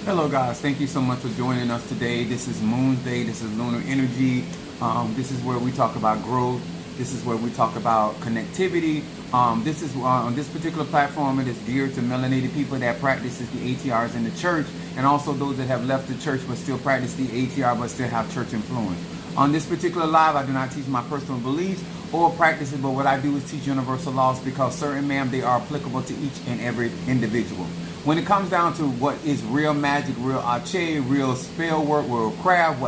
Hello guys, thank you so much for joining us today. This is Moon's Day, this is Lunar Energy. This is where we talk about growth. This is where we talk about connectivity. This is on this particular platform, it is geared to melanated people that practices the ATRs in the church, and also those that have left the church but still practice the ATR but still have church influence. On this particular live, I do not teach my personal beliefs or practices, but what I do is teach universal laws because certain, ma'am, they are applicable to each and every individual. When it comes down to what is real magic, real arche, real spell work, real craft,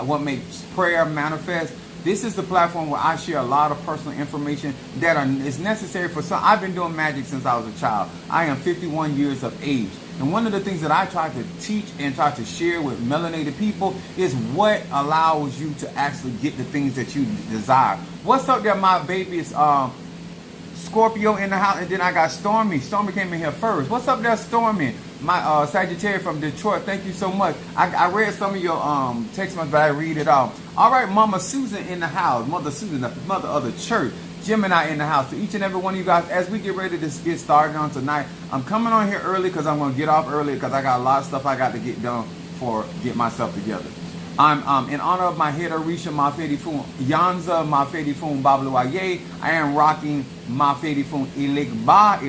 what makes prayer manifest, this is the platform where I share a lot of personal information that is necessary for some. I've been doing magic since I was a child. I am 51 years of age. And one of the things that I try to teach and try to share with melanated people is what allows you to actually get the things that you desire. What's up there, my babies? Scorpio in the house, and then I got Stormy. Stormy came in here first. What's up there, Stormy? My Sagittarius from Detroit. Thank you so much. I read some of your text messages, but I read it all. All right, Mama Susan in the house. Mother Susan, the mother of the church. Gemini in the house. To each and every one of you guys, as we get ready to get started on tonight, I'm coming on here early because I'm going to get off early because I got a lot of stuff I got to get done for get myself together. I'm in honor of my head Orisha Mafedi Fun Yanza Mafedi Fun Babluaye. I am rocking Mafedi Fun Iligba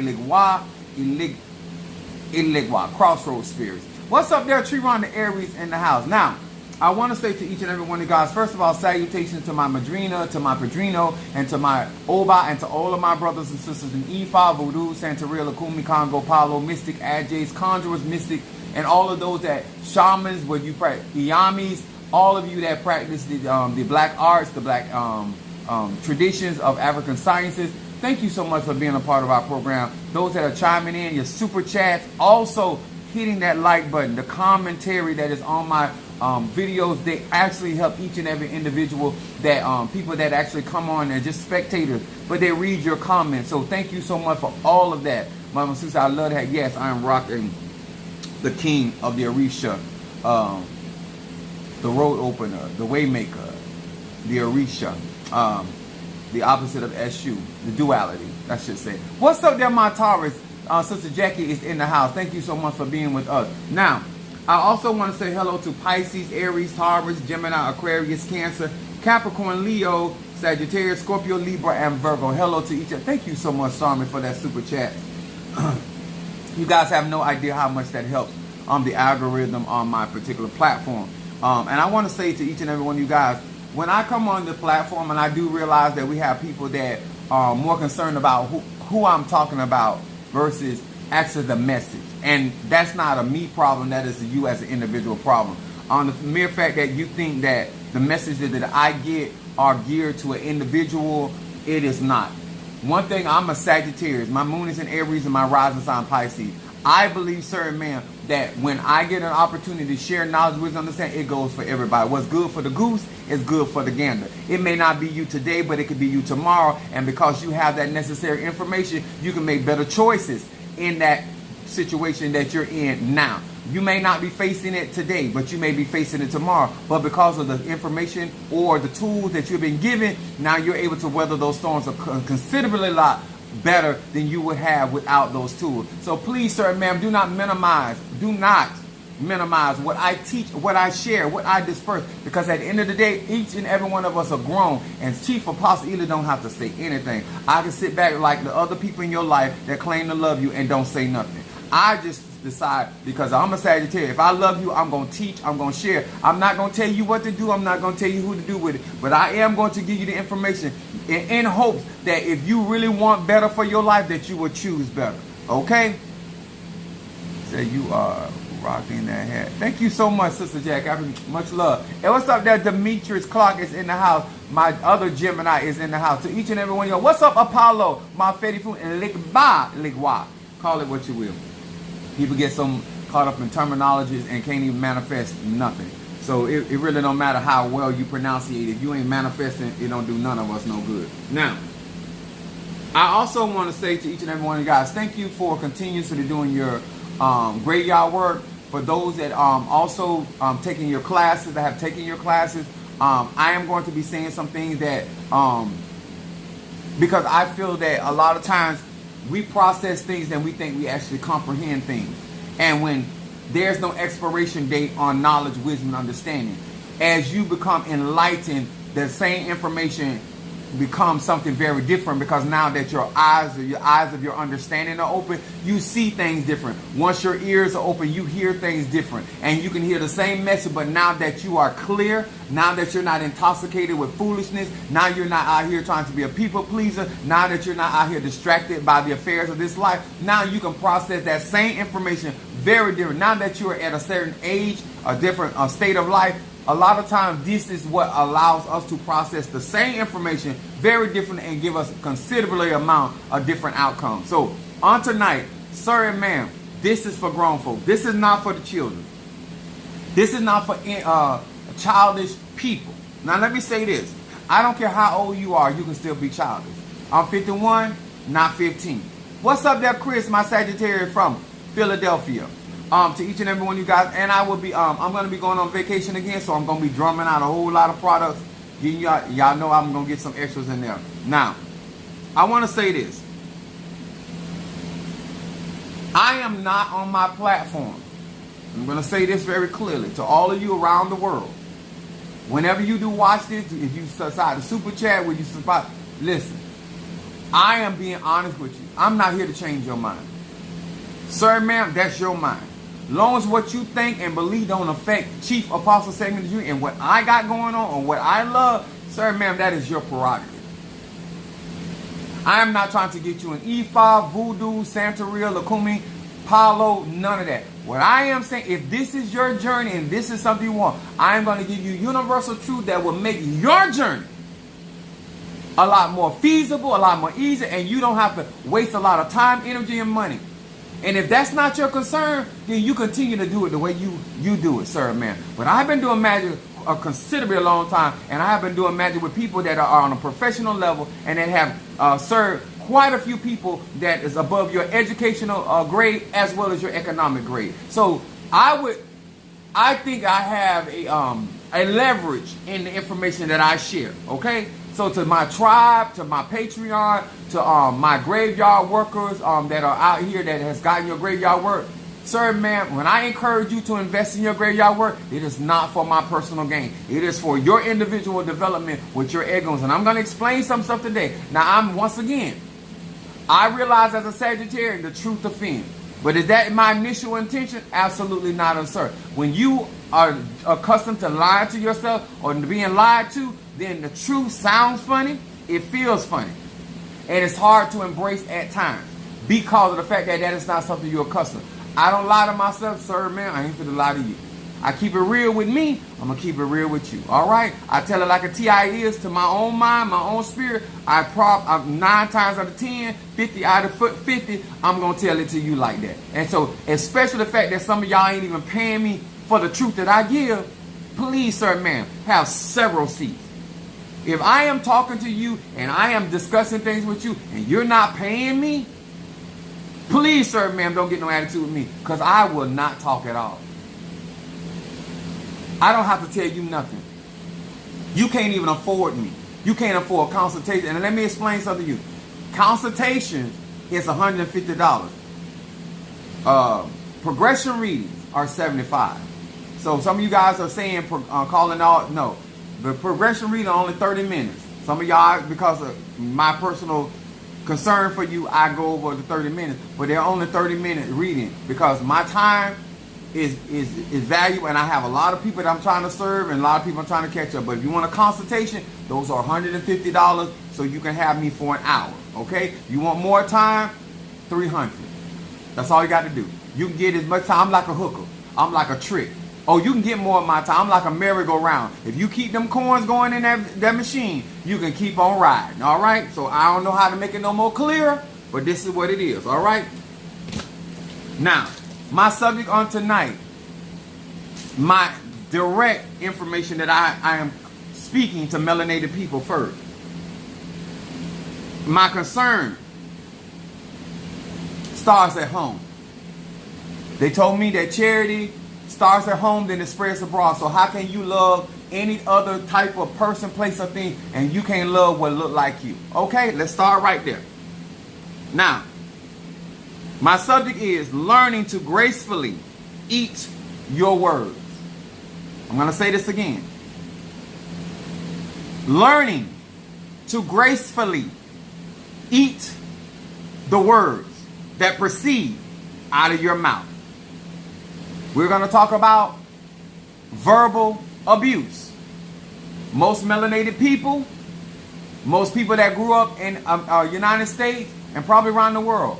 Iligwa Crossroads Spirits. What's up there, Triron the Aries in the house? Now, I want to say to each and every one of you guys, first of all, salutations to my Madrina, to my Padrino, and to my Oba, and to all of my brothers and sisters in Ifa, Voodoo, Santeria, Lakumi, Congo, Palo, Mystic, Adjays, Conjurers, Mystic, and all of those that shamans, where you practice Iyamis, all of you that practice the black arts, the black traditions of African sciences. Thank you so much for being a part of our program. Those that are chiming in, your super chats, also hitting that like button, the commentary that is on my videos, they actually help each and every individual that people that actually come on and just spectators, but they read your comments. So thank you so much for all of that. Mama Susa, I love that. Yes, I am rocking the king of the Orisha, the road opener, the waymaker, the Orisha, the opposite of Eshu, the duality, I should say. What's up there, my Taurus? Sister Jackie is in the house. Thank you so much for being with us. Now, I also want to say hello to Pisces, Aries, Taurus, Gemini, Aquarius, Cancer, Capricorn, Leo, Sagittarius, Scorpio, Libra, and Virgo. Hello to each other. Thank you so much, Sarmi, for that super chat. You guys have no idea how much that helps the algorithm on my particular platform. And I want to say to each and every one of you guys, when I come on the platform and I do realize that we have people that are more concerned about who I'm talking about versus actually the message. And that's not a me problem, that is a you as an individual problem. On the mere fact that you think that the messages that I get are geared to an individual, it is not. One thing, I'm a Sagittarius. My moon is in Aries and my rising sign Pisces. I believe, sir and ma'am, that when I get an opportunity to share knowledge, wisdom, understanding, it goes for everybody. What's good for the goose is good for the gander. It may not be you today, but it could be you tomorrow. And because you have that necessary information, you can make better choices in that situation that you're in now. You may not be facing it today, but you may be facing it tomorrow. But because of the information or the tools that you've been given, now you're able to weather those storms considerably a lot better than you would have without those tools. So please, sir and ma'am, do not minimize what I teach, what I share, what I disperse, because at the end of the day, each and every one of us are grown, and Chief Apostle Ely don't have to say anything. I can sit back like the other people in your life that claim to love you and don't say nothing. I just decide, because I'm a Sagittarius, if I love you, I'm going to teach, I'm going to share. I'm not going to tell you what to do, I'm not going to tell you who to do with it, but I am going to give you the information in hopes that if you really want better for your life, that you will choose better. Okay? Say you are rocking that hat. Thank you so much, Sister Jack. Much love. And what's up there? Demetrius Clark is in the house. My other Gemini is in the house. To each and every one of you, what's up, Apollo? My Fedi Fu and Ligwa. Call it what you will. People get so caught up in terminologies and can't even manifest nothing. So it really don't matter how well you pronunciate. If you ain't manifesting, it don't do none of us no good. Now, I also want to say to each and every one of you guys, thank you for continuously doing your graveyard work. For those that also taking your classes, that have taken your classes, I am going to be saying some things that, because I feel that a lot of times we process things and we think we actually comprehend things. And when there's no expiration date on knowledge, wisdom, and understanding. As you become enlightened, the same information becomes something very different, because now that your eyes of your understanding are open, you see things different. Once your ears are open, you hear things different, and you can hear the same message. But now that you are clear, now that you're not intoxicated with foolishness, now you're not out here trying to be a people pleaser, now that you're not out here distracted by the affairs of this life, now you can process that same information very different. Now that you are at a certain age, a different state of life, a lot of times this is what allows us to process the same information very different and give us considerably amount of different outcomes. So on tonight, sir and ma'am, this is for grown folk. This is not for the children. This is not for childish people. Now let me say this. I don't care how old you are, you can still be childish. I'm 51, not 15. What's up there, Chris, my Sagittarius from Philadelphia? To each and every one of you guys, and I will be I'm going to be going on vacation again, so I'm going to be drumming out a whole lot of products. Y'all know I'm going to get some extras in there. Now, I want to say this. I am not on my platform. I'm going to say this very clearly to all of you around the world. Whenever you do watch this, if you decide to super chat, will you support? Listen, I am being honest with you. I'm not here to change your mind. Sir, ma'am, that's your mind. Long as what you think and believe don't affect Chief Apostle Segment Jr. and what I got going on or what I love, sir, ma'am, that is your prerogative. I am not trying to get you an Ifa, Voodoo, Santeria, Lakumi, Palo, none of that. What I am saying, if this is your journey and this is something you want, I am going to give you universal truth that will make your journey a lot more feasible, a lot more easy, and you don't have to waste a lot of time, energy, and money. And if that's not your concern, then you continue to do it the way you do it, sir, man. But I've been doing magic a considerably long time, and I have been doing magic with people that are on a professional level and that have served quite a few people that is above your educational grade as well as your economic grade. So I think I have a leverage in the information that I share, okay? So to my tribe, to my Patreon, to my graveyard workers that are out here that has gotten your graveyard work, sir, ma'am, when I encourage you to invest in your graveyard work, it is not for my personal gain. It is for your individual development with your egos. And I'm going to explain some stuff today. Now, once again, I realize as a Sagittarius, the truth offends. But is that my initial intention? Absolutely not, sir. When you are accustomed to lying to yourself or being lied to, then the truth sounds funny, it feels funny. And it's hard to embrace at times because of the fact that is not something you're accustomed. I don't lie to myself, sir, man. I ain't finna lie to you. I keep it real with me. I'm going to keep it real with you. All right? I tell it like a TI is to my own mind, my own spirit. I'm 9 times out of 10, 50 out of 50, I'm going to tell it to you like that. And so, especially the fact that some of y'all ain't even paying me for the truth that I give, please, sir, ma'am, have several seats. If I am talking to you and I am discussing things with you and you're not paying me, please, sir, ma'am, don't get no attitude with me because I will not talk at all. I don't have to tell you nothing. You can't even afford me. You can't afford consultation. And let me explain something to you. Consultations is $150. Progression readings are $75. So some of you guys are saying calling out. No. The progression reading only 30 minutes. Some of y'all, because of my personal concern for you, I go over the 30 minutes. But they're only 30-minute reading because my time is valuable, and I have a lot of people that I'm trying to serve and a lot of people I'm trying to catch up. But if you want a consultation, those are $150 so you can have me for an hour. Okay? You want more time? $300. That's all you got to do. You can get as much time. I'm like a hooker. I'm like a trick. Oh, you can get more of my time. I'm like a merry-go-round. If you keep them coins going in that machine, you can keep on riding. All right? So I don't know how to make it no more clear, but this is what it is. All right? Now, my subject on tonight, my direct information that I am speaking to melanated people first. My concern starts at home. They told me that charity starts at home, then it spreads abroad. So how can you love any other type of person, place, or thing, and you can't love what look like you? Okay, let's start right there. Now, my subject is learning to gracefully eat your words. I'm going to say this again. Learning to gracefully eat the words that proceed out of your mouth. We're going to talk about verbal abuse. Most melanated people, most people that grew up in United States and probably around the world,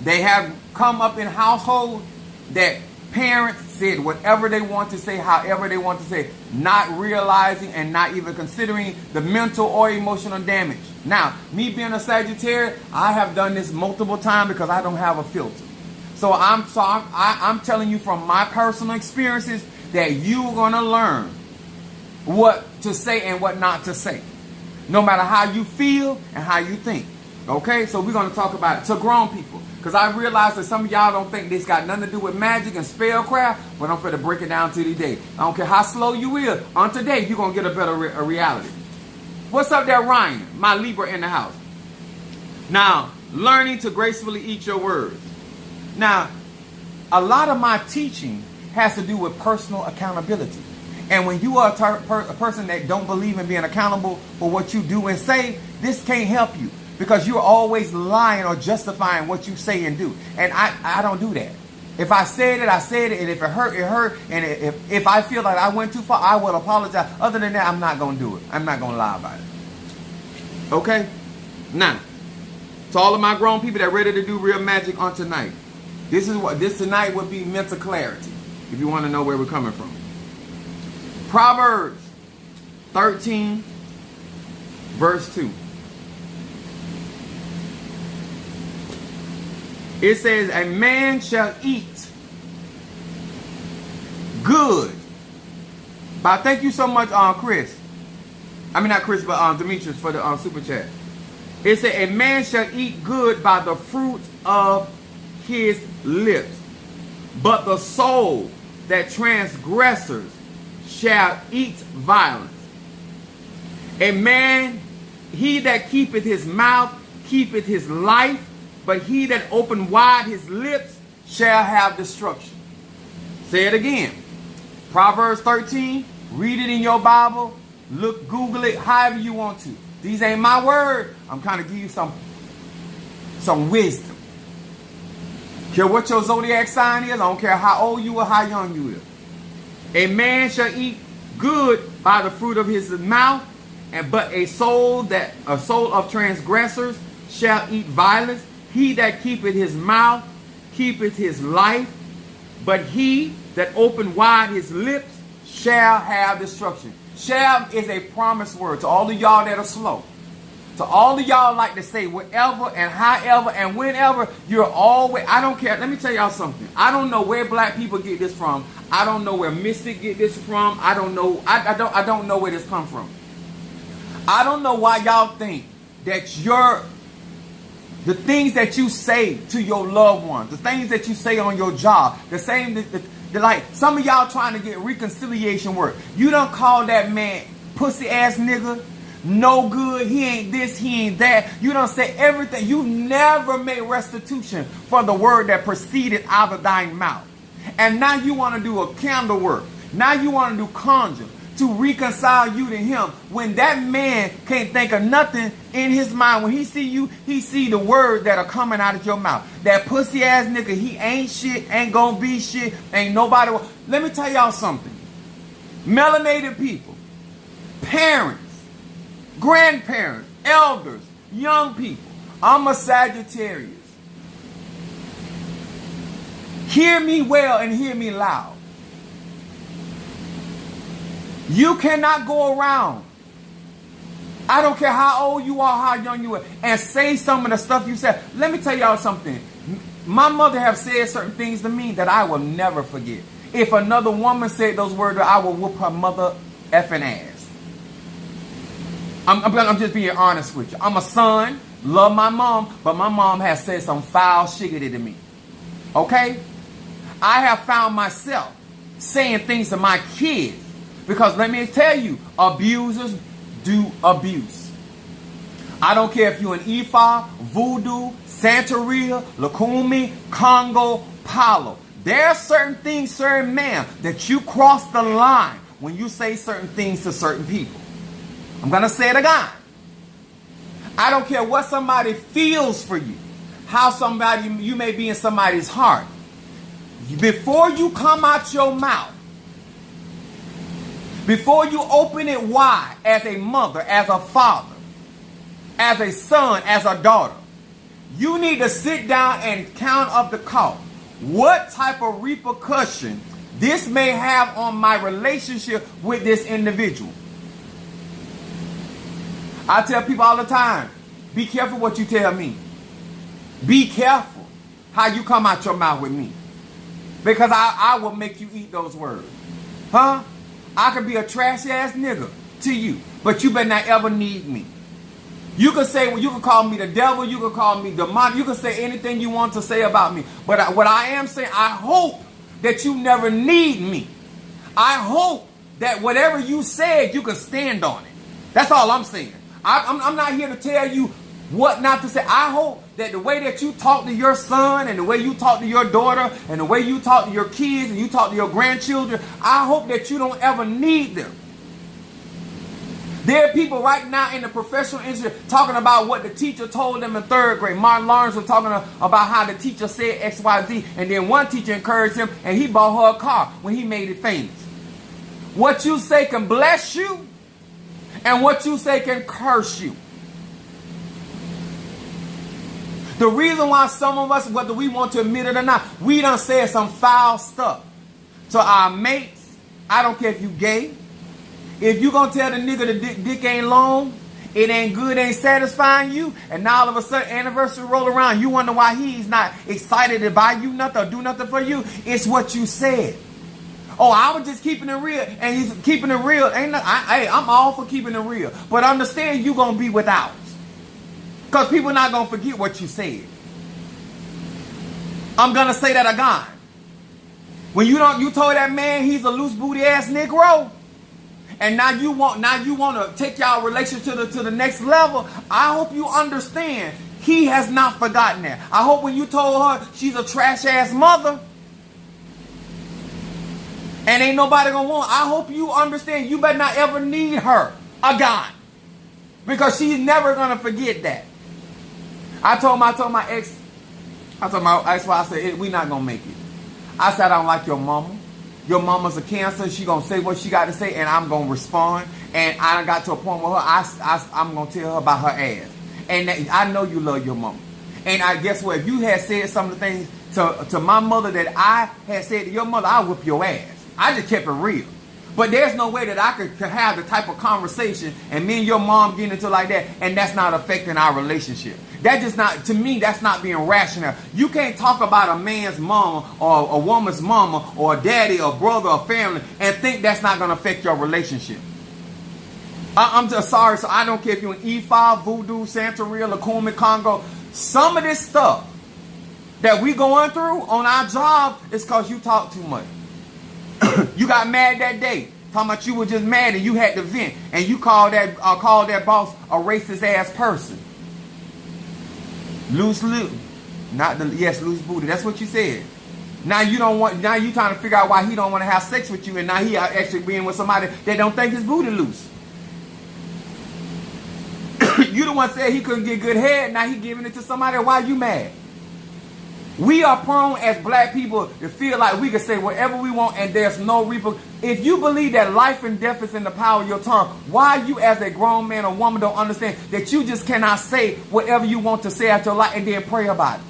they have come up in households that parents said whatever they want to say, however they want to say, not realizing and not even considering the mental or emotional damage. Now, me being a Sagittarius, I have done this multiple times because I don't have a filter. So I'm telling you from my personal experiences that you're going to learn what to say and what not to say, no matter how you feel and how you think. Okay, so we're going to talk about it to grown people, because I realize that some of y'all don't think this got nothing to do with magic and spellcraft, but I'm going to break it down to today. I don't care how slow you is, on today you're going to get a better reality. What's up there, Ryan? My Libra in the house. Now, learning to gracefully eat your words. Now, a lot of my teaching has to do with personal accountability. And when you are a person that don't believe in being accountable for what you do and say, this can't help you, because you're always lying or justifying what you say and do. And I don't do that. If I said it, I said it. And if it hurt, it hurt. And if I feel like I went too far, I will apologize. Other than that, I'm not going to do it. I'm not going to lie about it. Okay? Now, to all of my grown people that are ready to do real magic on tonight, this tonight would be mental clarity, if you want to know where we're coming from. Proverbs 13, verse 2. It says, a man shall eat good. But thank you so much, Chris. I mean, not Chris, but Demetrius for the super chat. It said, a man shall eat good by the fruit of his lips, but the soul that transgressors shall eat violence. A man, he that keepeth his mouth, keepeth his life, but he that open wide his lips shall have destruction. Say it again. Proverbs 13. Read it in your Bible. Look, Google it, however you want to. These ain't my word. I'm kind of give you some wisdom. Care what your zodiac sign is. I don't care how old you or how young you is. A man shall eat good by the fruit of his mouth, but a soul of transgressors shall eat violence. He that keepeth his mouth keepeth his life, but he that open wide his lips shall have destruction. Shall is a promise word to all of y'all that are slow. To all of y'all like to say whatever and however and whenever, you're always, I don't care. Let me tell y'all something. I don't know where black people get this from. I don't know where Mystic get this from. I don't know. I don't know where this come from. I don't know why y'all think that the things that you say to your loved ones, the things that you say on your job, the same that like some of y'all trying to get reconciliation work. You don't call that man pussy ass nigga, no good, he ain't this, he ain't that. You don't say everything. You never made restitution for the word that proceeded out of thy mouth. And now you want to do a candle work. Now you want to do conjure to reconcile you to him, when that man can't think of nothing in his mind. When he see you, he see the word that are coming out of your mouth. That pussy ass nigga, he ain't shit, ain't gonna be shit, ain't nobody. Let me tell y'all something. Melanated people, parents, grandparents, elders, young people. I'm a Sagittarius. Hear me well and hear me loud. You cannot go around, I don't care how old you are, how young you are, and say some of the stuff you said. Let me tell y'all something. My mother have said certain things to me that I will never forget. If another woman said those words, I will whoop her mother effing ass. I'm just being honest with you. I'm a son, love my mom, but my mom has said some foul shiggity to me. Okay? I have found myself saying things to my kids. Because let me tell you, abusers do abuse. I don't care if you're an Ifa, Voodoo, Santeria, Lukumi, Congo, Palo. There are certain things, certain men, that you cross the line when you say certain things to certain people. I'm going to say it again. I don't care what somebody feels for you, how somebody, you may be in somebody's heart. Before you come out your mouth, before you open it wide as a mother, as a father, as a son, as a daughter, you need to sit down and count up the cost. What type of repercussion this may have on my relationship with this individual. I tell people all the time, be careful what you tell me. Be careful how you come out your mouth with me. Because I will make you eat those words. Huh? I could be a trash ass nigga to you, but you better not ever need me. You can say, well, you can call me the devil, you can call me demonic, you can say anything you want to say about me. But what I am saying, I hope that you never need me. I hope that whatever you said, you can stand on it. That's all I'm saying. I'm not here to tell you what not to say. I hope that the way that you talk to your son and the way you talk to your daughter and the way you talk to your kids and you talk to your grandchildren, I hope that you don't ever need them. There are people right now in the professional industry talking about what the teacher told them in 3rd grade. Martin Lawrence was talking about how the teacher said X, Y, Z, and then one teacher encouraged him and he bought her a car when he made it famous. What you say can bless you and what you say can curse you. The reason why some of us, whether we want to admit it or not, we done said some foul stuff to our mates. I don't care if you gay. If you gonna tell the nigga the dick ain't long, it ain't good, ain't satisfying you, and now all of a sudden anniversary roll around, you wonder why he's not excited to buy you nothing or do nothing for you. It's what you said. Oh, I was just keeping it real, and he's keeping it real. I'm all for keeping it real, but understand you gonna be without, because people not gonna forget what you said. I'm gonna say that again. When you told that man he's a loose booty ass Negro. And now you want to take y'all relationship to the next level. I hope you understand he has not forgotten that. I hope when you told her she's a trash ass mother and ain't nobody gonna want, I hope you understand you better not ever need her again, because she's never gonna forget that. I told my ex, I said, we not gonna make it. I said, I don't like your mama. Your mama's a cancer. She gonna say what she got to say, and I'm gonna respond. And I got to a point with her. I'm gonna tell her about her ass. And I know you love your mama. And I guess what? If you had said some of the things to my mother that I had said to your mother, I'll whip your ass. I just kept it real. But there's no way that I could have the type of conversation and me and your mom getting into like that, and that's not affecting our relationship. That just not, to me, that's not being rational. You can't talk about a man's mama or a woman's mama or a daddy or brother or family and think that's not going to affect your relationship. I'm just sorry. So I don't care if you're in E5, Voodoo, Santeria, Lacumi, Congo. Some of this stuff that we going through on our job is because you talk too much. You got mad that day. Talking about you were just mad and you had to vent. And you called that boss a racist ass person. Loose booty. That's what you said. Now you trying to figure out why he don't want to have sex with you, and now he actually being with somebody that don't think his booty loose. You the one said he couldn't get good head, now he giving it to somebody. Why you mad? We are prone as black people to feel like we can say whatever we want and there's no repercussion. If you believe that life and death is in the power of your tongue, why you as a grown man or woman don't understand that you just cannot say whatever you want to say out your life and then pray about it?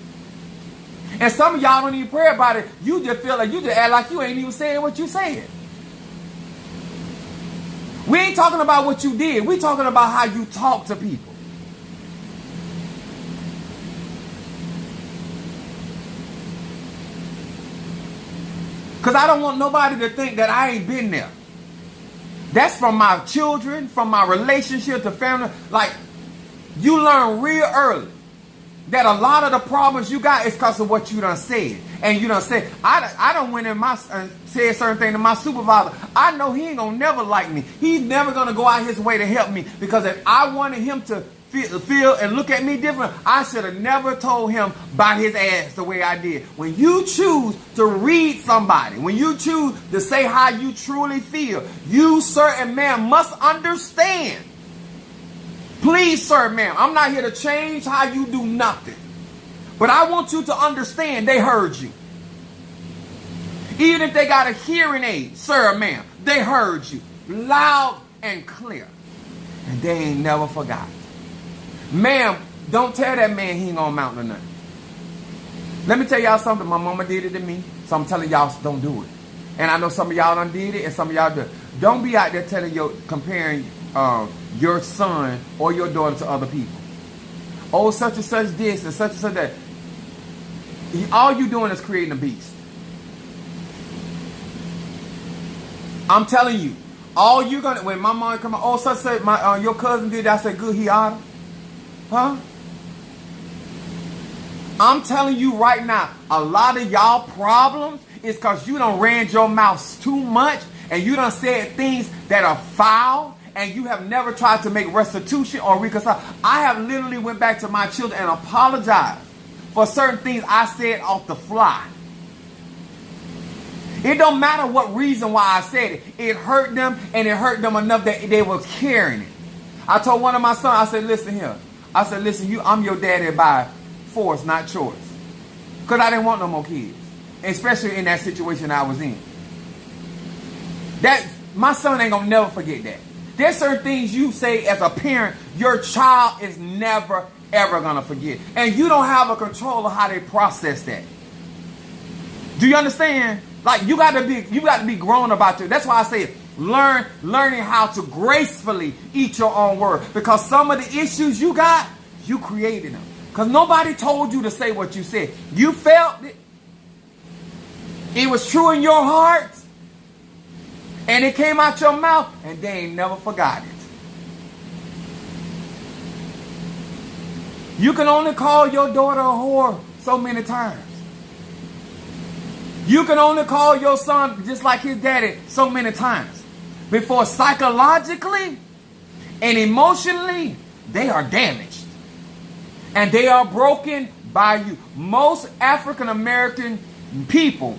And some of y'all don't even pray about it. You just feel like you just act like you ain't even saying what you said. We ain't talking about what you did. We talking about how you talk to people. Because I don't want nobody to think that I ain't been there. That's from my children, from my relationship to family. Like, you learn real early that a lot of the problems you got is because of what you done said. And you done said, I done went in said certain thing to my supervisor. I know he ain't gonna never like me. He's never gonna go out his way to help me. Because if I wanted him to feel and look at me different. I should have never told him about his ass the way I did. When you choose to read somebody, when you choose to say how you truly feel, you, sir and ma'am, must understand. Please, sir, ma'am, I'm not here to change how you do nothing. But I want you to understand they heard you. Even if they got a hearing aid, sir or ma'am, they heard you loud and clear. And they ain't never forgot. Ma'am, don't tell that man he ain't gonna amount to nothing. Let me tell y'all something. My mama did it to me. So I'm telling y'all, don't do it. And I know some of y'all done did it and some of y'all do. Don't be out there comparing your son or your daughter to other people. Oh, such and such this and such that. All you doing is creating a beast. I'm telling you, all you gonna, when my mom come out, oh, such say your cousin did that, I said, good, he oughta. Huh? I'm telling you right now, a lot of y'all problems is because you done ran your mouth too much and you done said things that are foul and you have never tried to make restitution or reconcile. I have literally went back to my children and apologized for certain things I said off the fly. It don't matter what reason why I said it. It hurt them, and it hurt them enough that they were carrying it. I told one of my sons, I said, listen here. I said, listen, I'm your daddy by force, not choice. Because I didn't want no more kids. Especially in that situation I was in. My son ain't going to never forget that. There's certain things you say as a parent, your child is never, ever going to forget. And you don't have a control of how they process that. Do you understand? Like, you got to be grown about it. That's why I say learning how to gracefully eat your own word. Because some of the issues you got, you created them. Because nobody told you to say what you said. You felt it. It was true in your heart. And it came out your mouth. And they ain't never forgot it. You can only call your daughter a whore so many times. You can only call your son just like his daddy so many times before psychologically and emotionally they are damaged and they are broken by you. Most African American people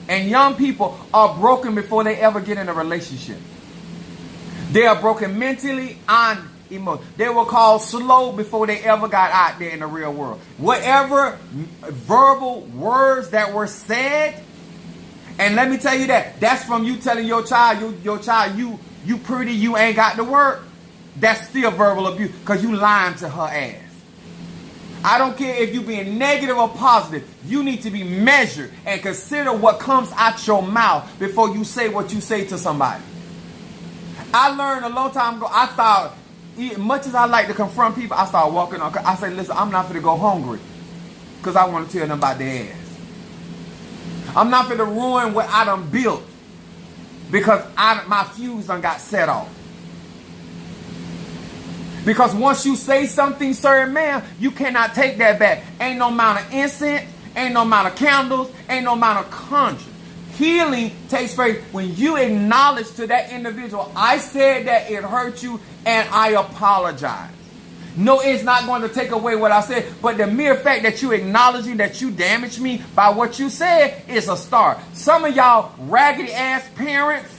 and young people are broken before they ever get in a relationship. They are broken mentally and emotionally. They were called slow before they ever got out there in the real world. Whatever verbal words that were said. And let me tell you that's from you telling your child, you pretty, you ain't got to work. That's still verbal abuse because you lying to her ass. I don't care if you being negative or positive. You need to be measured and consider what comes out your mouth before you say what you say to somebody. I learned a long time ago, I thought, much as I like to confront people, I started walking on. I say, listen, I'm not going to go hungry because I want to tell them about their ass. I'm not going to ruin what I done built because my fuse done got set off. Because once you say something, sir and ma'am, you cannot take that back. Ain't no amount of incense, ain't no amount of candles, ain't no amount of conjure. Healing takes place when you acknowledge to that individual, I said that it hurt you and I apologize. No, it's not going to take away what I said, but the mere fact that you acknowledging that you damaged me by what you said is a start. Some of y'all raggedy ass parents,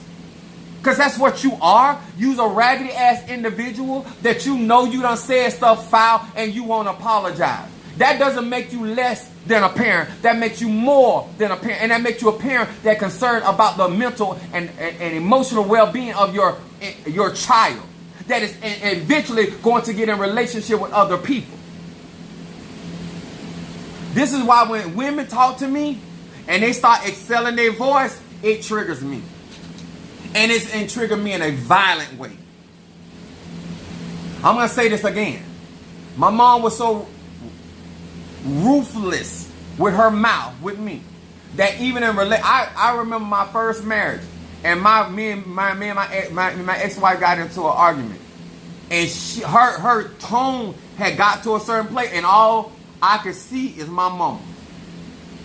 because that's what you are. You's a raggedy ass individual that you know you done said stuff foul and you won't apologize. That doesn't make you less than a parent. That makes you more than a parent. And that makes you a parent that's concerned about the mental and emotional well-being of your child. That is eventually going to get in relationship with other people. This is why when women talk to me and they start excelling their voice, it triggers me. And it triggered me in a violent way. I'm going to say this again. My mom was so ruthless with her mouth with me that even in I remember my first marriage. And me and my ex-wife got into an argument. And her tone had got to a certain place. And all I could see is my mama.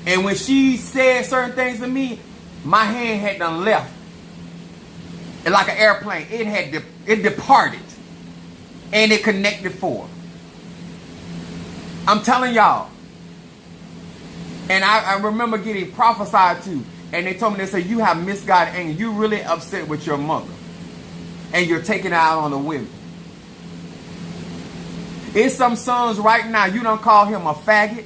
And when she said certain things to me, my hand had done left. And like an airplane, it departed. And it connected forward. I'm telling y'all. And I remember getting prophesied to. And they told me, they said, you have misguided anger. You really upset with your mother. And you're taking it out on the women. It's some sons right now. You don't call him a faggot.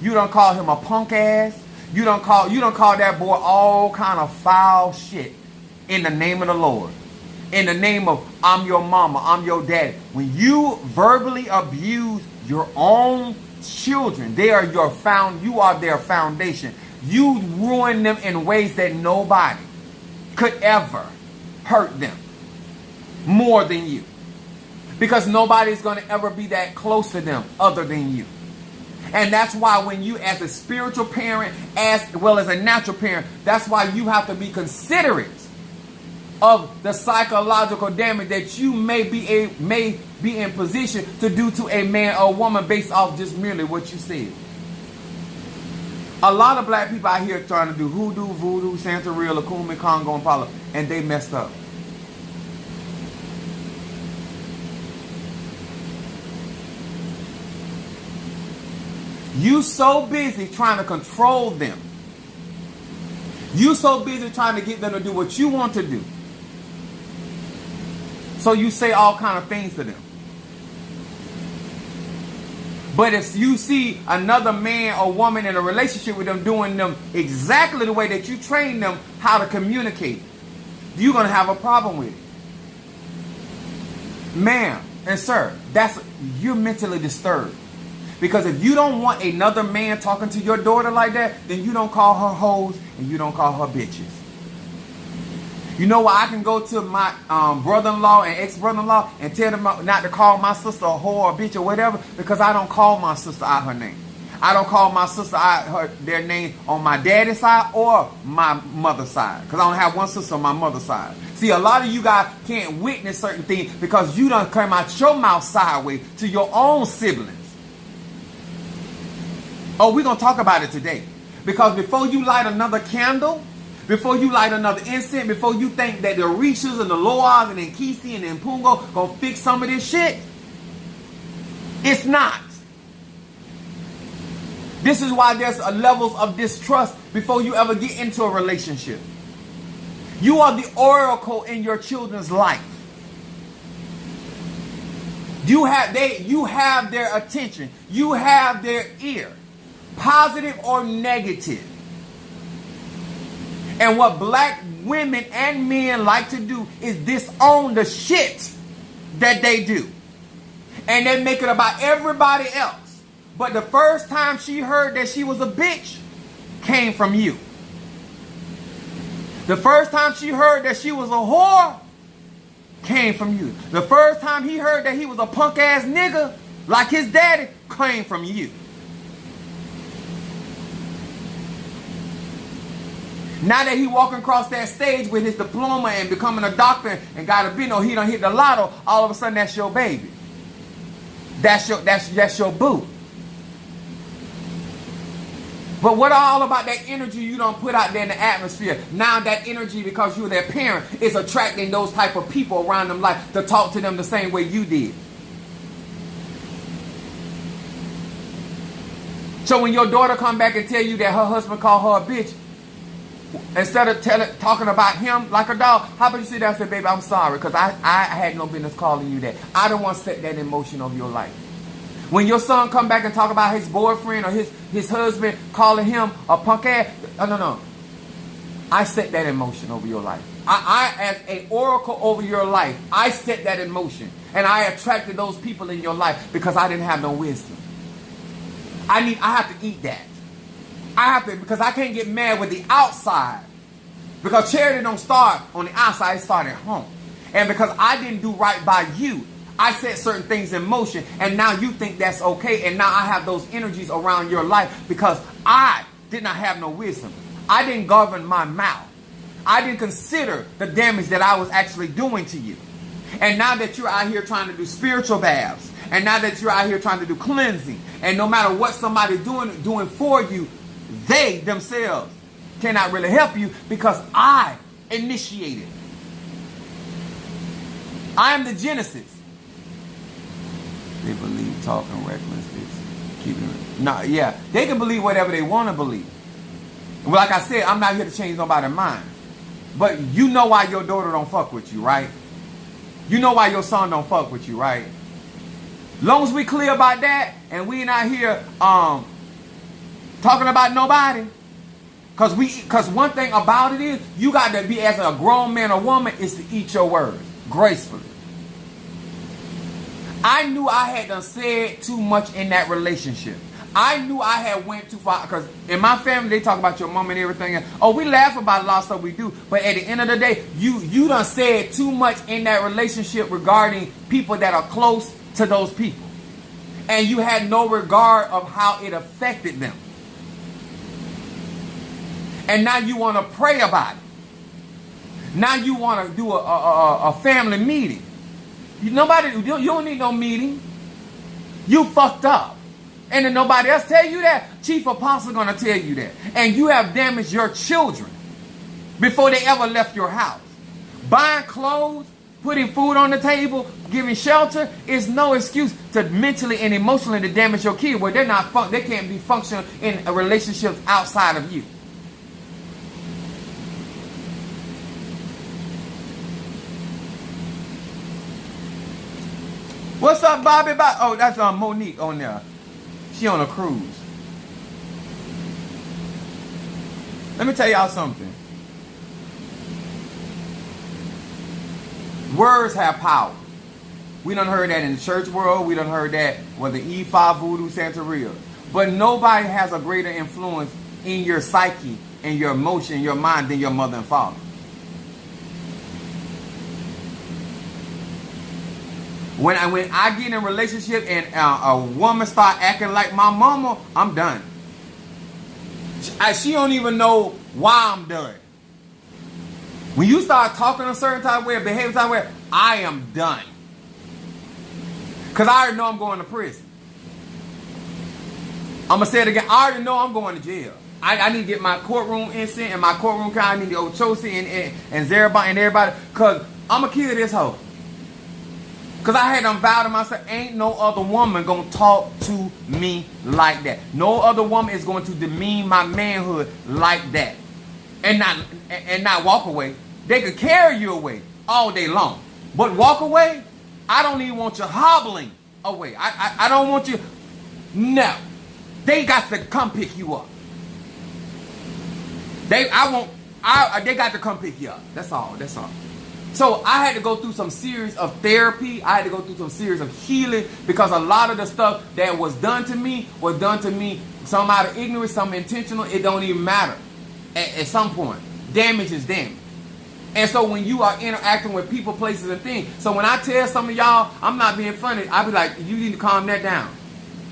You don't call him a punk ass. You don't call that boy all kind of foul shit in the name of the Lord. In the name of I'm your mama, I'm your daddy. When you verbally abuse your own children, you are their foundation. You ruin them in ways that nobody could ever hurt them more than you. Because nobody's going to ever be that close to them other than you. And that's why when you, as a spiritual parent, as well as a natural parent, that's why you have to be considerate of the psychological damage that you may be in position to do to a man or woman based off just merely what you said. A lot of black people out here trying to do hoodoo, voodoo, Santeria, Lakumi, Congo, and Palo, and they messed up. You so busy trying to control them. You so busy trying to get them to do what you want to do. So you say all kind of things to them. But if you see another man or woman in a relationship with them doing them exactly the way that you train them how to communicate, you're going to have a problem with it. Ma'am and sir, you're mentally disturbed. Because if you don't want another man talking to your daughter like that, then you don't call her hoes and you don't call her bitches. You know why I can go to my brother-in-law and ex-brother-in-law and tell them not to call my sister a whore or bitch or whatever? Because I don't call my sister out her name. I don't call my sister out their name on my daddy's side or my mother's side. Because I don't have one sister on my mother's side. See, a lot of you guys can't witness certain things because you done come out your mouth sideways to your own siblings. Oh, we're going to talk about it today. Because before you light another candle, before you light another incense, before you think that the Orishas and the Loas and the Nkisi and the Mpungo going to fix some of this shit, it's not. This is why there's levels of distrust before you ever get into a relationship. You are the oracle in your children's life. You have their attention. You have their ear. Positive or negative. And what black women and men like to do is disown the shit that they do. And they make it about everybody else. But the first time she heard that she was a bitch came from you. The first time she heard that she was a whore came from you. The first time he heard that he was a punk ass nigga like his daddy came from you. Now that he walking across that stage with his diploma and becoming a doctor and got a bino, he done hit the lotto, all of a sudden that's your baby. That's your boo. But what all about that energy you don't put out there in the atmosphere? Now that energy, because you're their parent, is attracting those type of people around them like to talk to them the same way you did. So when your daughter come back and tell you that her husband called her a bitch, instead of talking about him like a dog, how about you sit down and say, baby, I'm sorry, because I had no business calling you that. I don't want to set that emotion over your life. When your son come back and talk about his boyfriend or his husband calling him a punk ass, no. I set that emotion over your life. I as an oracle over your life, I set that emotion. And I attracted those people in your life because I didn't have no wisdom. I have to eat that. I have to, because I can't get mad with the outside. Because charity don't start on the outside, it starts at home. And because I didn't do right by you, I set certain things in motion, and now you think that's okay, and now I have those energies around your life because I did not have no wisdom. I didn't govern my mouth. I didn't consider the damage that I was actually doing to you. And now that you're out here trying to do spiritual baths, and now that you're out here trying to do cleansing, and no matter what somebody's doing for you, they themselves cannot really help you because I initiated. I am the genesis. They believe talking reckless is. Keep it. No, yeah. They can believe whatever they want to believe. Well, like I said, I'm not here to change nobody's mind. But you know why your daughter don't fuck with you, right? You know why your son don't fuck with you, right? Long as we clear about that and we not here talking about nobody. Cause one thing about it is you got to be, as a grown man or woman, is to eat your words gracefully. I knew I had done said too much in that relationship. I knew I had went too far, because in my family they talk about your mom and everything. And, oh, we laugh about a lot of stuff we do, but at the end of the day, you done said too much in that relationship regarding people that are close to those people, and you had no regard of how it affected them. And now you want to pray about it. Now you want to do a family meeting. You don't need no meeting. You fucked up. And then nobody else tell you that. Chief Apostle gonna tell you that. And you have damaged your children before they ever left your house. Buying clothes, putting food on the table, giving shelter is no excuse to mentally and emotionally to damage your kid, where they can't be functional in a relationship outside of you. What's up, Bobby? Oh, that's Monique on there. She on a cruise. Let me tell y'all something. Words have power. We done heard that in the church world. We done heard that with the E5, Voodoo, Santeria. But nobody has a greater influence in your psyche and your emotion, your mind, than your mother and father. When I get in a relationship and a woman start acting like my mama, I'm done. She don't even know why I'm done. When you start talking a certain type of way, behaving a type of way, I am done. Because I already know I'm going to prison. I'm going to say it again. I already know I'm going to jail. I need to get my courtroom incense and my courtroom card. I need the Ochosi and Zerabah and everybody. Because I'm going to kill this hoe. Because I had vowed to myself, ain't no other woman going to talk to me like that. No other woman is going to demean my manhood like that. And not walk away. They could carry you away all day long. But walk away, I don't even want you hobbling away. I don't want you. No. They got to come pick you up. They got to come pick you up. That's all. So I had to go through some series of therapy. I had to go through some series of healing, because a lot of the stuff that was done to me some out of ignorance, some intentional. It don't even matter. At some point, damage is damage. And so when you are interacting with people, places, and things, so when I tell some of y'all, I'm not being funny, I be like, you need to calm that down,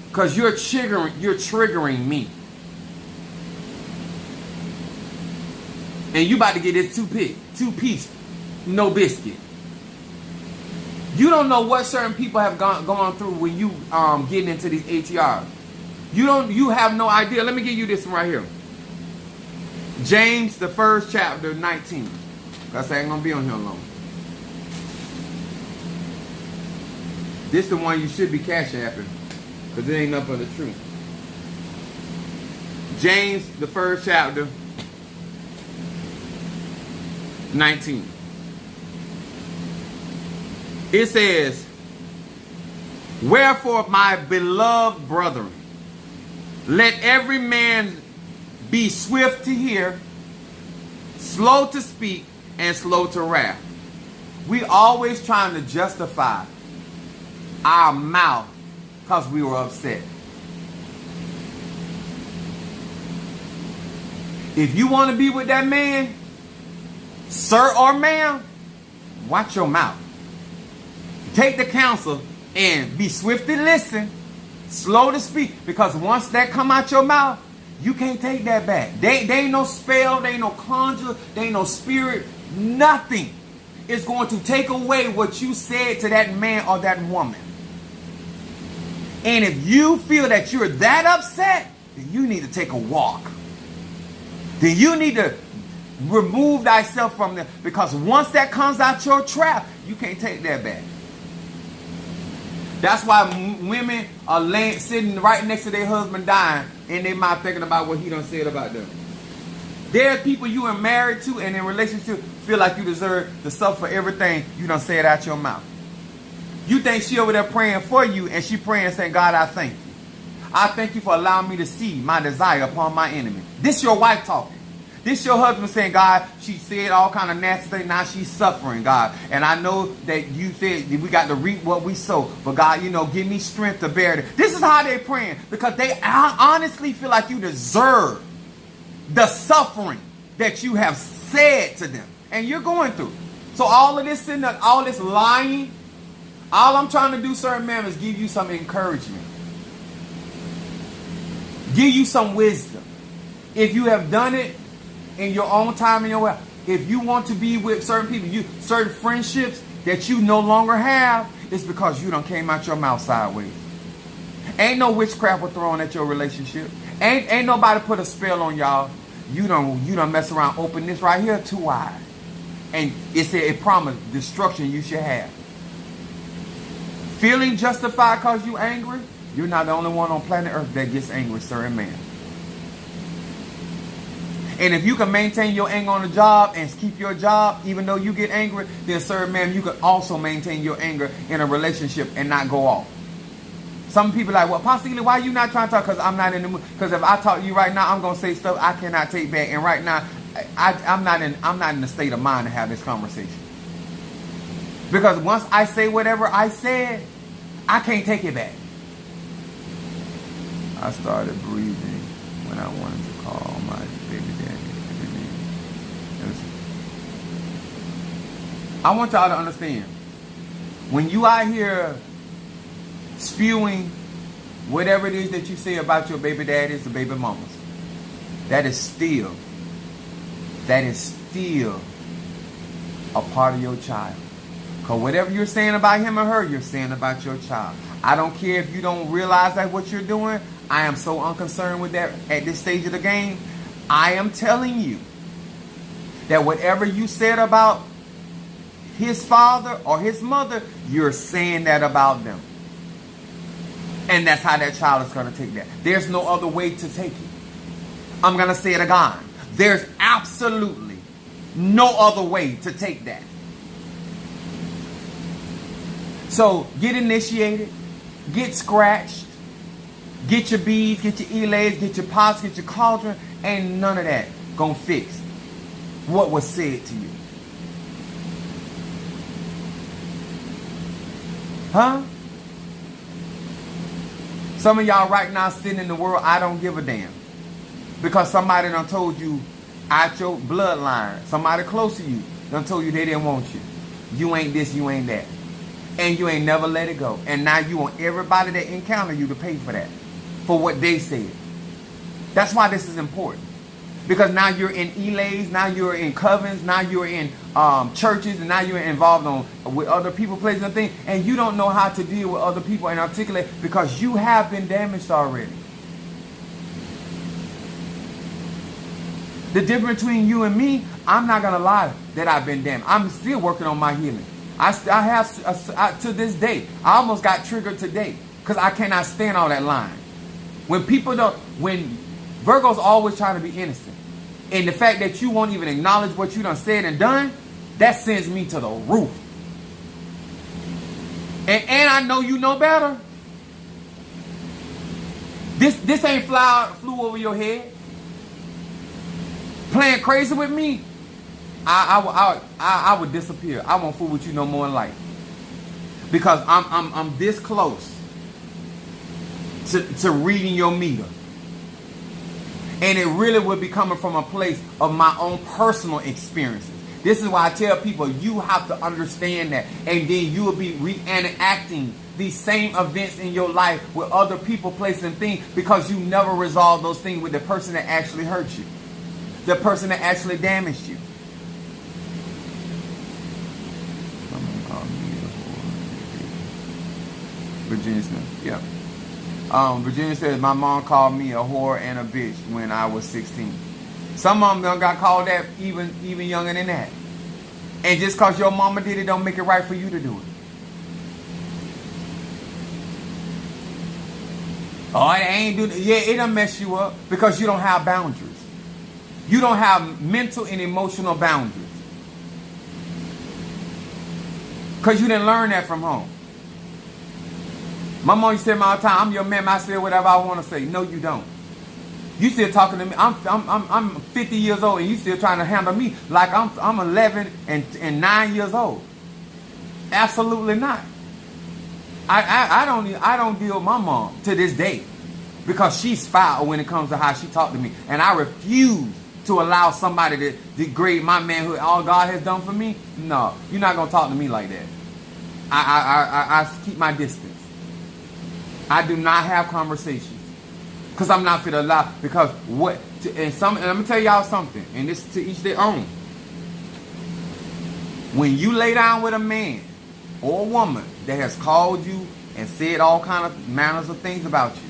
because you're triggering me. And you about to get this two-piece, no biscuit. You don't know what certain people have gone through when you getting into these ATRs. You have no idea. Let me give you this one right here. James, the 1st chapter, 19. I say I ain't gonna be on here long. This the one you should be cash apping, because it ain't nothing but the truth. James, the 1st chapter, 19. It says, wherefore, my beloved brethren, let every man be swift to hear, slow to speak, and slow to wrath. We always trying to justify our mouth because we were upset. If you want to be with that man, sir or ma'am, watch your mouth. Take the counsel and be swift to listen, slow to speak, because once that come out your mouth, you can't take that back. They ain't no spell, they ain't no conjure, they ain't no spirit, nothing is going to take away what you said to that man or that woman. And if you feel that you're that upset, then you need to take a walk. Then you need to remove thyself from there, because once that comes out your trap, you can't take that back. That's why women are sitting right next to their husband dying in their mouth thinking about what he done said about them. There are people you are married to and in relationship feel like you deserve to suffer everything you done said out your mouth. You think she over there praying for you and she praying saying, God, I thank you. I thank you for allowing me to see my desire upon my enemy. This your wife talking. This your husband saying, God, she said all kind of nasty things. Now she's suffering, God. And I know that you said we got to reap what we sow. But God, give me strength to bear it. This is how they praying. Because they honestly feel like you deserve the suffering that you have said to them. And you're going through. So all of this sitting there, all this lying, all I'm trying to do, sir and ma'am, is give you some encouragement. Give you some wisdom. If you have done it in your own time and your way, if you want to be with certain people, certain friendships that you no longer have, it's because you done came out your mouth sideways. Ain't no witchcraft was thrown at your relationship. Ain't nobody put a spell on y'all. You don't mess around, open this right here too wide. And it promised destruction you should have. Feeling justified because you angry, you're not the only one on planet Earth that gets angry, sir and ma'am. And if you can maintain your anger on the job and keep your job, even though you get angry, then sir and ma'am, you can also maintain your anger in a relationship and not go off. Some people are like, well, Pastor Ely, why you not trying to talk? Because I'm not in the mood. Because if I talk to you right now, I'm going to say stuff I cannot take back. And right now, I'm not in the state of mind to have this conversation. Because once I say whatever I said, I can't take it back. I started breathing when I wanted to call my baby daddy. I want y'all to understand, when you out here spewing whatever it is that you say about your baby daddies or baby mamas, that is still a part of your child. Because whatever you're saying about him or her, you're saying about your child. I don't care if you don't realize that what you're doing. I am so unconcerned with that at this stage of the game. I am telling you that whatever you said about his father or his mother, you're saying that about them. And that's how that child is going to take that. There's no other way to take it. I'm going to say it again. There's absolutely no other way to take that. So get initiated, get scratched, get your beads, get your elays, get your pots, get your cauldron. Ain't none of that gonna fix what was said to you. Huh? Some of y'all right now sitting in the world, I don't give a damn. Because somebody done told you out your bloodline, somebody close to you done told you they didn't want you. You ain't this, you ain't that. And you ain't never let it go. And now you want everybody that encounter you to pay for that. For what they said. That's why this is important. Because now you're in elays, now you're in covens, now you're in churches, and now you're involved with other people, places and things. And you don't know how to deal with other people and articulate because you have been damaged already. The difference between you and me, I'm not going to lie that I've been damaged. I'm still working on my healing. I have, to this day, I almost got triggered today because I cannot stand all that lying. When Virgo's always trying to be innocent. And the fact that you won't even acknowledge what you done said and done, that sends me to the roof. And I know you know better. This ain't flew over your head. Playing crazy with me, I would disappear. I won't fool with you no more in life. Because I'm this close to reading your meter. And it really would be coming from a place of my own personal experiences. This is why I tell people you have to understand that. And then you will be reenacting these same events in your life with other people, places, and things because you never resolved those things with the person that actually hurt you. The person that actually damaged you. Virginia Smith, yeah. Virginia says, my mom called me a whore and a bitch when I was 16. Some of them got called that even younger than that. And just because your mama did it don't make it right for you to do it. Oh, it ain't do. Yeah, it'll mess you up because you don't have boundaries. You don't have mental and emotional boundaries. Because you didn't learn that from home. My mom used to tell me all the time, I'm your man, I say whatever I want to say. No, you don't. You still talking to me. I'm 50 years old and you still trying to handle me like I'm 11 and 9 years old. Absolutely not. I don't deal with my mom to this day because she's foul when it comes to how she talked to me. And I refuse to allow somebody to degrade my manhood, all God has done for me. No, you're not going to talk to me like that. I keep my distance. I do not have conversations because I'm not fit to allow, because and let me tell y'all something, and this to each their own. When you lay down with a man or a woman that has called you and said all kind of manners of things about you,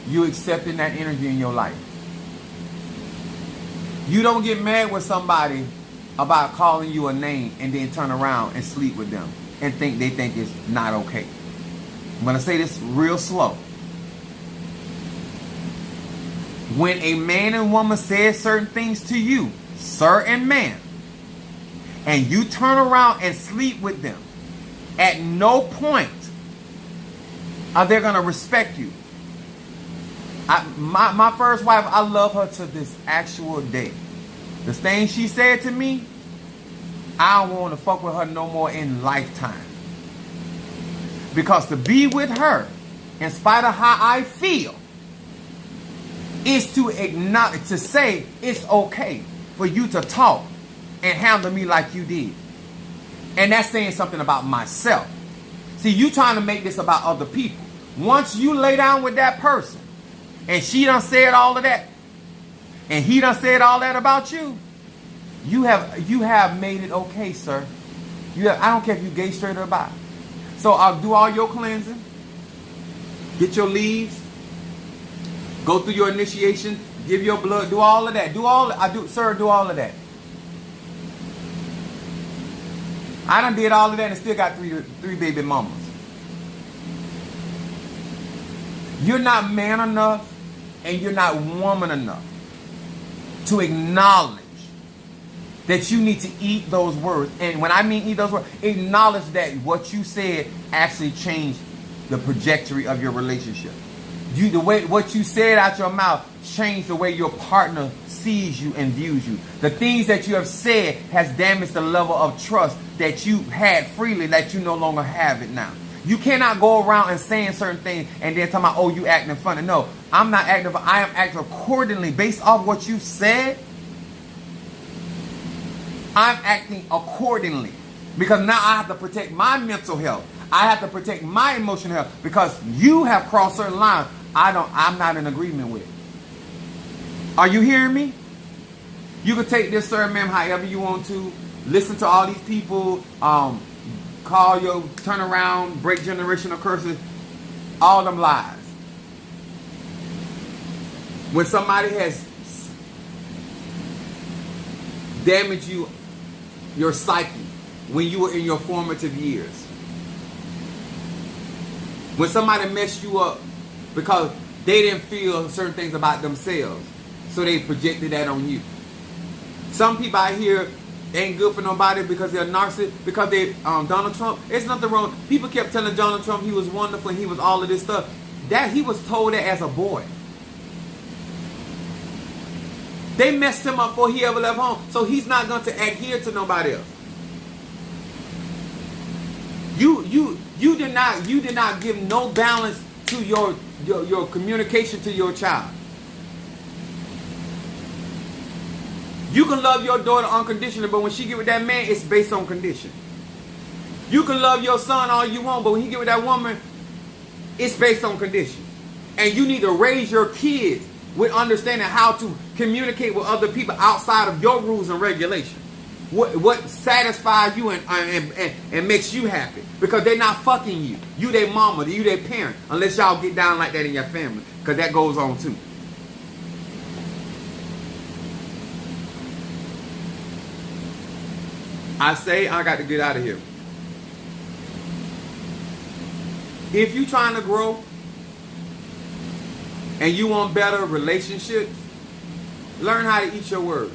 you accepting that energy in your life. You don't get mad with somebody about calling you a name and then turn around and sleep with them and they think it's not okay. I'm going to say this real slow. When a man and woman says certain things to you, sir and ma'am, and you turn around and sleep with them, at no point are they going to respect you. My first wife, I love her to this actual day. The things she said to me, I don't want to fuck with her no more in lifetime. Because to be with her, in spite of how I feel, is to acknowledge, to say it's okay for you to talk and handle me like you did. And that's saying something about myself. See, you trying to make this about other people. Once you lay down with that person, and she done said all of that, and he done said all that about you, you have made it okay, sir. I don't care if you gay, straight, or bi. So I'll do all your cleansing, get your leaves, go through your initiation, give your blood, do all of that. Do all of that. I done did all of that and still got three baby mamas. You're not man enough and you're not woman enough to acknowledge that you need to eat those words. And when I mean eat those words, acknowledge that what you said actually changed the trajectory of your relationship. What you said out your mouth changed the way your partner sees you and views you. The things that you have said has damaged the level of trust that you had freely, that you no longer have it now. You cannot go around and saying certain things and then talking about, oh, you acting funny. No, I'm not acting funny. I am acting accordingly based off what you said. I'm acting accordingly because now I have to protect my mental health. I have to protect my emotional health because you have crossed certain lines I'm not in agreement with. Are you hearing me? You can take this, sir, ma'am, however you want to. Listen to all these people, turn around, break generational curses, all them lies. When somebody has damaged your psyche when you were in your formative years. When somebody messed you up because they didn't feel certain things about themselves, so they projected that on you. Some people out here ain't good for nobody because they're narcissists, because they Donald Trump. It's nothing wrong. People kept telling Donald Trump he was wonderful and he was all of this stuff. That he was told that as a boy. They messed him up before he ever left home, so he's not going to adhere to nobody else. You did not give no balance to your communication to your child. You can love your daughter unconditionally, but when she get with that man, it's based on condition. You can love your son all you want, but when he get with that woman, it's based on condition. And you need to raise your kids with understanding how to communicate with other people outside of your rules and regulations. What satisfies you and makes you happy. Because they're not fucking you. You their mama, you their parent. Unless y'all get down like that in your family. Because that goes on too. I got to get out of here. If you trying to grow, and you want better relationships, learn how to eat your words.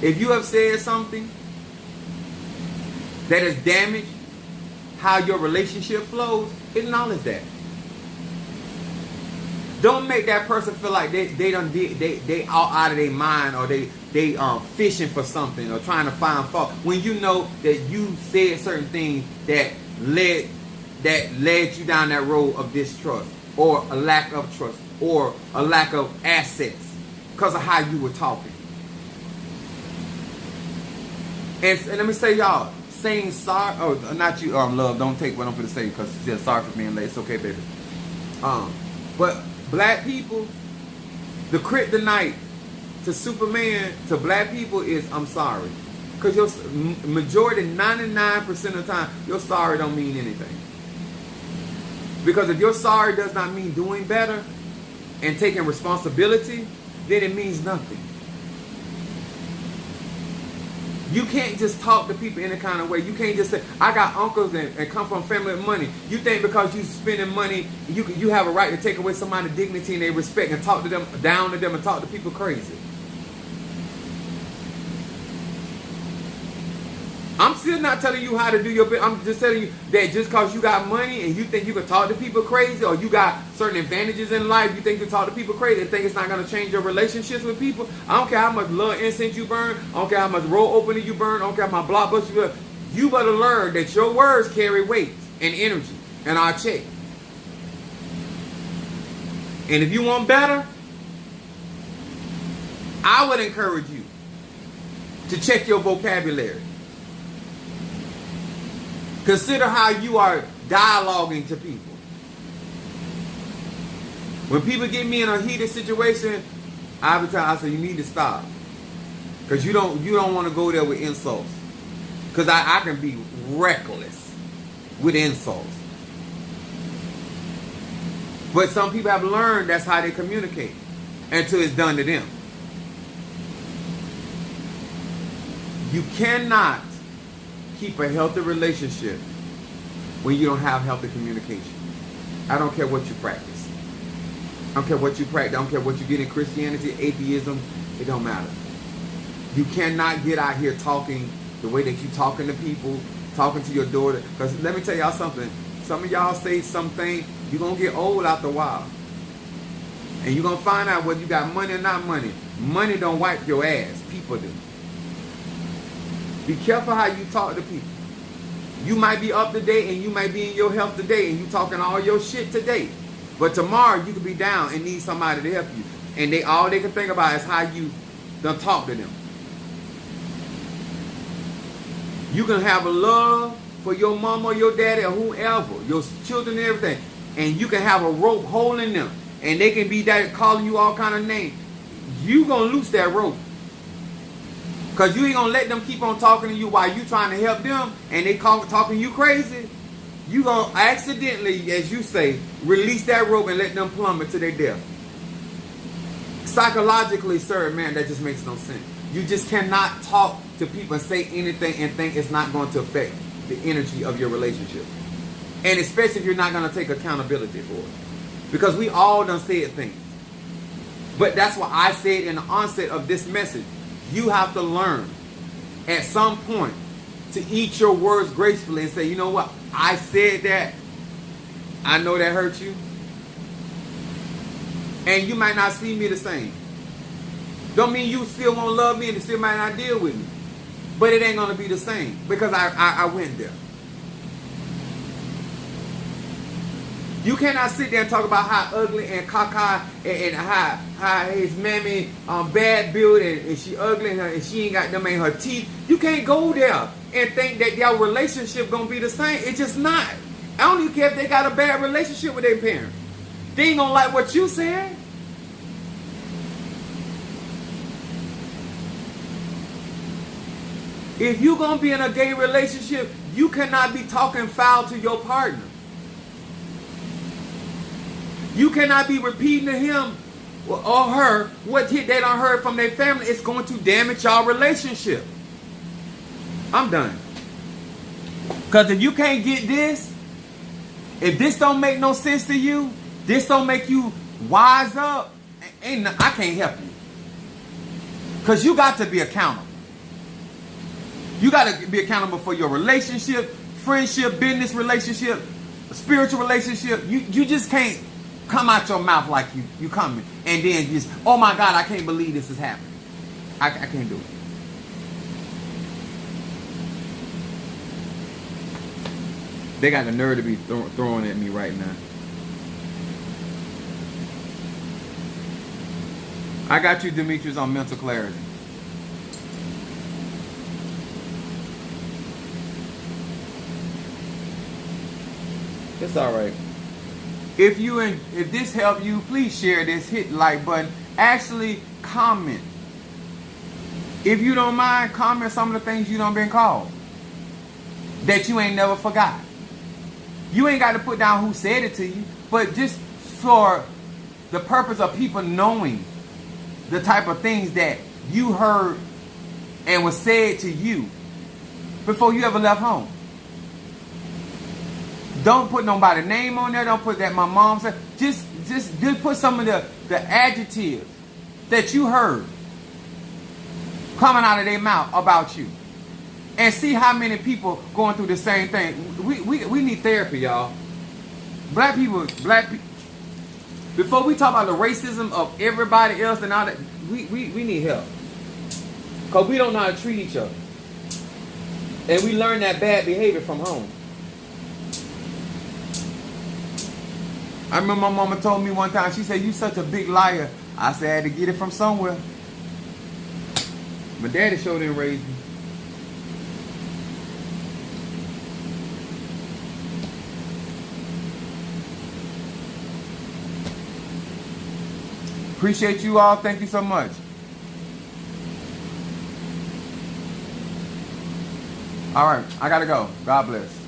If you have said something that has damaged how your relationship flows, acknowledge that. Don't make that person feel like they out of their mind, or they fishing for something or trying to find fault, when you know that you said certain things that led you down that road of distrust, or a lack of trust, or a lack of assets because of how you were talking. And let me say, y'all, saying sorry, oh, not you, love, don't take what I'm going to say because it's just sorry for being late. It's okay, baby. But black people, the kryptonite to Superman to black people is I'm sorry. Because your majority, 99% of the time, your sorry don't mean anything. Because if your sorry does not mean doing better and taking responsibility, then it means nothing. You can't just talk to people any kind of way. You can't just say, I got uncles and come from family with money. You think because you spending money, you have a right to take away somebody's dignity and their respect and talk to them, down to them, and talk to people crazy. I'm still not telling you how to do your business. I'm just telling you that just because you got money and you think you can talk to people crazy, or you got certain advantages in life, you think you can talk to people crazy and think it's not going to change your relationships with people. I don't care how much love incense you burn. I don't care how much roll opener you burn. I don't care how much blockbuster you burn. You better learn that your words carry weight and energy and are check. And if you want better, I would encourage you to check your vocabulary. Consider how you are dialoguing to people. When people get me in a heated situation, I say you need to stop, because you don't want to go there with insults. Because I can be reckless with insults. But some people have learned that's how they communicate until it's done to them. You cannot keep a healthy relationship when you don't have healthy communication. I don't care what you practice. I don't care what you practice. I don't care what you get in Christianity, atheism. It don't matter. You cannot get out here talking the way that you talking to people, talking to your daughter. Because let me tell y'all something. Some of y'all say something, you're going to get old after a while. And you're going to find out whether you got money or not money. Money don't wipe your ass. People do. Be careful how you talk to people. You might be up to date and you might be in your health today and you talking all your shit today. But tomorrow you could be down and need somebody to help you. And all they can think about is how you done talk to them. You can have a love for your mama or your daddy or whoever, your children and everything. And you can have a rope holding them. And they can be there calling you all kind of names. You gonna loose that rope. Because you ain't going to let them keep on talking to you while you trying to help them and they talking you crazy. You going to accidentally, as you say, release that rope and let them plummet to their death. Psychologically, sir, man, that just makes no sense. You just cannot talk to people and say anything and think it's not going to affect the energy of your relationship. And especially if you're not going to take accountability for it. Because we all done said things. But that's why I said in the onset of this message, you have to learn at some point to eat your words gracefully and say, you know what? I said that. I know that hurt you. And you might not see me the same. Don't mean you still won't love me and still might not deal with me. But it ain't going to be the same because I went there. You cannot sit there and talk about how ugly and caca and how his mammy bad build and she ugly and she ain't got them in her teeth. You can't go there and think that your relationship gonna be the same. It's just not. I don't even care if they got a bad relationship with their parents. They ain't gonna like what you said. If you gonna be in a gay relationship, you cannot be talking foul to your partner. You cannot be repeating to him or her what they done heard from their family. It's going to damage your relationship. I'm done. Because if you can't get this, if this don't make no sense to you, this don't make you wise up, I can't help you. Because you got to be accountable. You got to be accountable for your relationship, friendship, business relationship, spiritual relationship. You just can't come out your mouth like you coming and then just, oh my God, I can't believe this is happening. I can't do it. They got the nerve to be throwing at me right now. I got you, Demetrius, on mental clarity. It's all right. If this helped you, please share this. Hit the like button. Actually, comment. If you don't mind, comment some of the things you done been called that you ain't never forgot. You ain't got to put down who said it to you, but just for the purpose of people knowing the type of things that you heard and was said to you before you ever left home. Don't put nobody's name on there. Don't put that my mom said. Just put some of the adjectives that you heard coming out of their mouth about you. And see how many people going through the same thing. We need therapy, y'all. Black people. Before we talk about the racism of everybody else and all that, we need help. Because we don't know how to treat each other. And we learn that bad behavior from home. I remember my mama told me one time, she said, "You such a big liar." I said, "I had to get it from somewhere." My daddy sure didn't raise me. Appreciate you all. Thank you so much. All right, I gotta go. God bless.